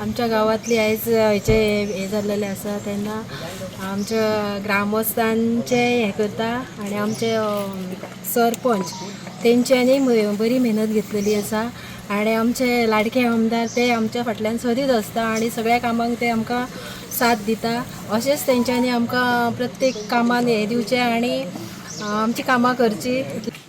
आमच्या गावातली आयज हे जाल्लेले आसा तेन्ना आमच्या ग्रामस्थांचे हे करता आणि आमचे सरपंच तेंच्यांनी बरी मेहनत घेतलेली आसा आणि आमचे लाडके आमदार ते आमच्या फाटल्यान सदीत आसता आणि सगळ्या कामांक ते आमकां साथ दिता. अशेंच तेंच्यांनी आमकां प्रत्येक कामान हे दिवचें आणि आमची कामां करची.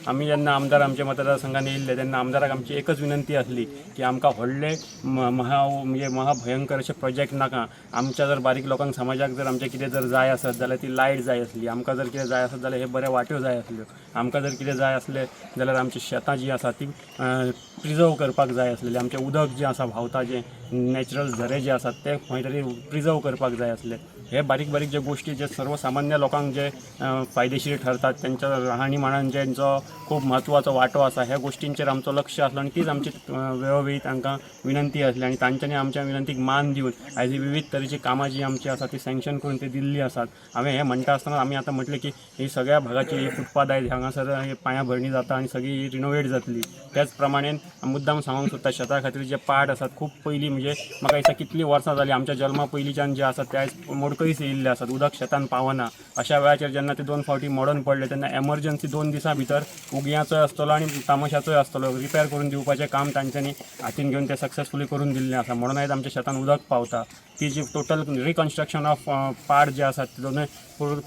आम्ही जेन्ना आमदार आमच्या मतदारसंघात येयल्ले तेन्ना आमदाराक आमची एकच विनंती आसली की आमकां व्हडले महाभयंकर असे प्रोजेक्ट नाका. आमच्या जर बारीक लोकांक समाजाक जर आमचे कितें जर जाय आसत जाल्यार ती लायट जाय आसली, आमकां जर कितें जाय आसत जाल्यार हे बरे वाट्यो जाय आसल्यो, आमकां जर कितें जाय आसलें जाल्यार आमची शेतां जी आसा ती प्रिजर्व करपाक जाय आसलेली, आमचें उदक जें आसा व्हांवता जें नॅचरल झरे जे आसात ते खंय तरी प्रिजर्व करपाक जाय आसले. हे बारीक बारीक जे गोष्टी जे सर्वसामान्य लोकांक जे फायदेशीर ठरतात त्यांच्या राहणीमानान ज्यांचो खूप महत्त्वाचो वाटो आसा ह्या गोष्टींचेर आमचो लक्ष आसलो आणि तीच आमची वेळोवेळी तांकां विनंती आसली आणि तांच्यांनी आमच्या विनंतीक मान दिवन आयज विविध तरेची कामां जी आमची आसा ती सँक्शन करून ती दिल्ली आसात. हांवें हें म्हणटा आसतना आमी आतां म्हटलें की ही सगळ्या भागाची ही फुटपाथ आयज हांगासर पांयाभरणी जाता आणि सगळी रिनोवेट जातली. त्याच प्रमाणे मुद्दाम सांगूंक सोदता शेता खातीर जे पाट आसात खूब पयलीं म्हणजे म्हाका दिसता कितलीं वर्सां जालीं आमच्या जल्मा पयलींच्यान जे आसात ते आयज मोडकळीस येयल्ले आसात, उदक शेतान पावना. अशा वेळाचेर जेन्ना ते 2 फावटी मोडून पडले तेन्ना एमर्जन्सी 2 दिसां भितर उगयाचोय आसतलो आणि तामोशाचोय आसतलो रिपेर करून दिवपाचें काम तांच्यांनी हातीन घेवन ते सक्सेसफुली करून दिल्लें आसा. म्हणून आयज आमच्या शेतान उदक पावता. ती जी टोटल रिकन्स्ट्रक्शन ऑफ पाड जे आसात ते दोनूय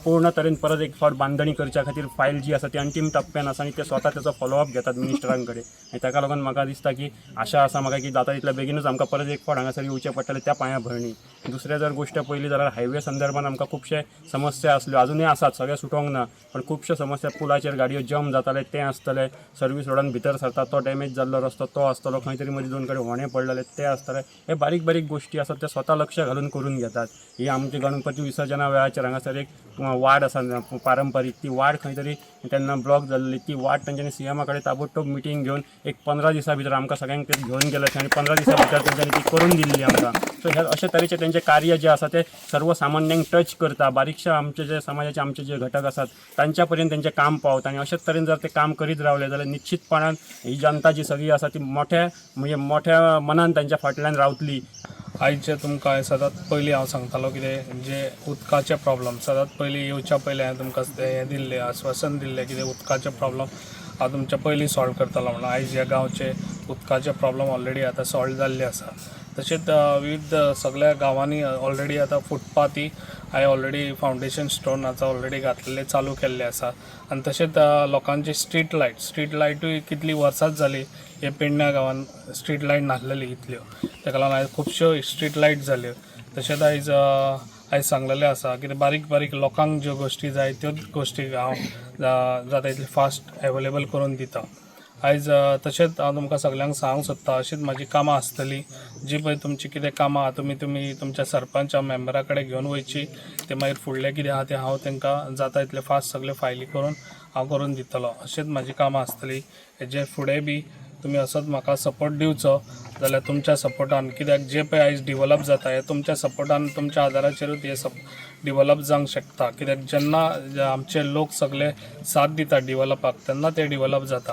पूर्ण तरेन परत एक फावट बांदणी करच्या खातीर फायल जी आसा ती अंतीम टप्प्यान आसा आणि ते स्वता त्याचो फॉलोअप घेतात मिनिस्टरां कडेन. आनी ताका लागून म्हाका दिसता की आशा आसा म्हाका की जाता तितल्या बेगीनूच आमकां परत एक फावट हांगासर येवचें पडटलें त्या पांया भरणी. दुसरे जर गोश्ट पयली जाल्यार हायवे संदर्भान आमकां खुबशे समस्या आसल्यो, अजुनूय आसात, सगळे सुटोंक ना, पण खुबश्यो समस्या पुलाचेर गाडयो जम जाताले ते आसतले, सर्वीस रोडान भितर सरता तो डॅमेज जाल्लो रस्तो तो आसतलो, खंय तरी मदीं 2 कडेन व्होणे पडलेले ते आसतले. हे बारीक बारीक गोश्टी आसात ते स्वता लक्ष घालून करून घेतात. ही आमची गणपती विसर्जना वेळाचेर हांगासर एक वाड आसा पारंपारीक, ती वाड खंय तरी तेन्ना ब्लॉक जाल्ली, ती वाड तेंच्यांनी सीएमा कडेन ताबडतोब मिटींग घेवन एक 15 दिसां भितर आमकां सगळ्यांक ते घेवन गेले आणि 15 दिसां भितर तेंच्यांनी ती करून दिल्ली आमकां. सो हे अशे तरेचे तेंचे कार्य जे आसा ते सर्वसामान्यांक टच करता, बारीकशा आमचे जे समाजाचे आमचे जे घटक आसात तांच्या पर्यंत तेंचें काम पावता आणि अशेच तरेन जर ते काम करीत रावले जाल्यार निश्चितपणान ही जनता जी सगळी आसा ती मोठ्या मनान तांच्या फाटल्यान रावतली. आयज जे तुमकां सदांच पयलीं हांव सांगतालो कितें जे उदकाचे प्रॉब्लम सदांच पयलीं येवच्या पयलीं हांवें तुमकां हें दिल्लें आश्वासन दिल्लें कितें उदकाचे प्रॉब्लम हांव तुमच्या पयलीं सॉल्व करतलो म्हणून. आयज ह्या गांवचे उदकाचे प्रॉब्लम ऑलरेडी आतां सॉल्व जाल्ले आसा. तशेंच विविध सगळ्या गांवांनी ऑलरेडी आतां फुटपाथी हांवें ऑलरेडी फावंडेशन स्टोन आतां ऑलरेडी घातलेले चालू केल्ले आसा. आनी तशेंच लोकांची स्ट्रीट लायटूय कितलीं वर्सांच जालीं हे पेडण्या गांवान स्ट्रीट लायट नासलेली इतल्यो, ताका लागून आयज खुबश्यो स्ट्रीट लायट जाल्यो. तशेंच आयज सांगलेलें आसा कितें बारीक बारीक लोकांक ज्यो गोश्टी जाय त्योच गोश्टी हांव जाता तितले फास्ट एवेलेबल करून दिता. आयज तशेंच हांव तुमकां सगळ्यांक सांगूंक सोदता अशीच म्हाजी कामां आसतली जी पळय तुमची कितें कामां तुमी तुमच्या सरपंच मेंबरा कडेन घेवन वयची, ते मागीर फुडलें कितें आहा तें हांव तांकां जाता तितले फास्ट सगळे फायली करून हांव करून दितलो. अशीच म्हाजी कामां आसतली. हेजे फुडें बी तुमी असोच म्हाका सपोर्ट दिवचो जाल्यार तुमच्या सपोर्टान, कित्याक जे पळय आयज डिवेलप जाता हे तुमच्या सपोर्टान तुमच्या आदाराचेरूच हे डिवेलप जावंक शकता. कित्याक जेन्ना आमचे लोक सगळे साथ दिता डिवेलपाक तेन्ना ते डिवेलप जाता.